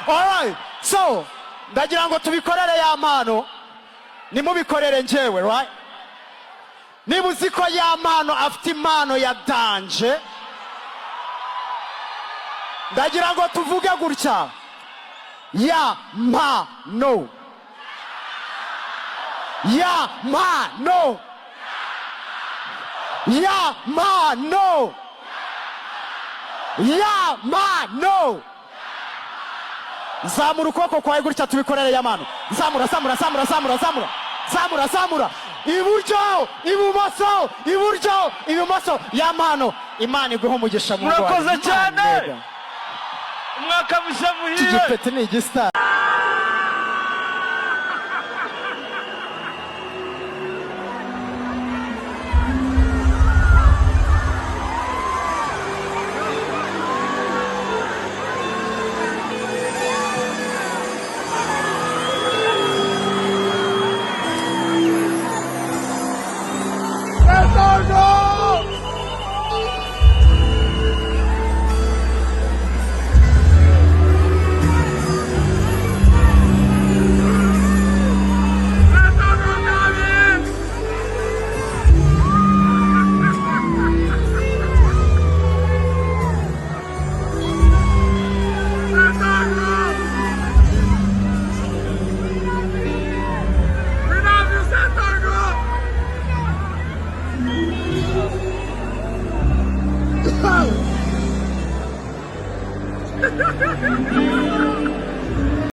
Alright, so ndagira ngo tubikorere ya mpano nimubikorere njyewe, right? Niba uzi ko ya mpano afite impano ya danje, ndagira ngo tuvuge gutya: ya mpano, ya mpano, ya mpano, ya mpano. Zamura ukuboko kwawe gutya tubikorere ya mpano. Zamura, zamura, zamura, zamura, zamura, zamura, zamura. Iburyo, ibumoso, iburyo, ibumoso. Ya mpano. Imana iguhe umugisha mu Rwanda. Murakoze cyane. Umwaka mushya muhire. Igipeti ni igistar. Ha ha ha!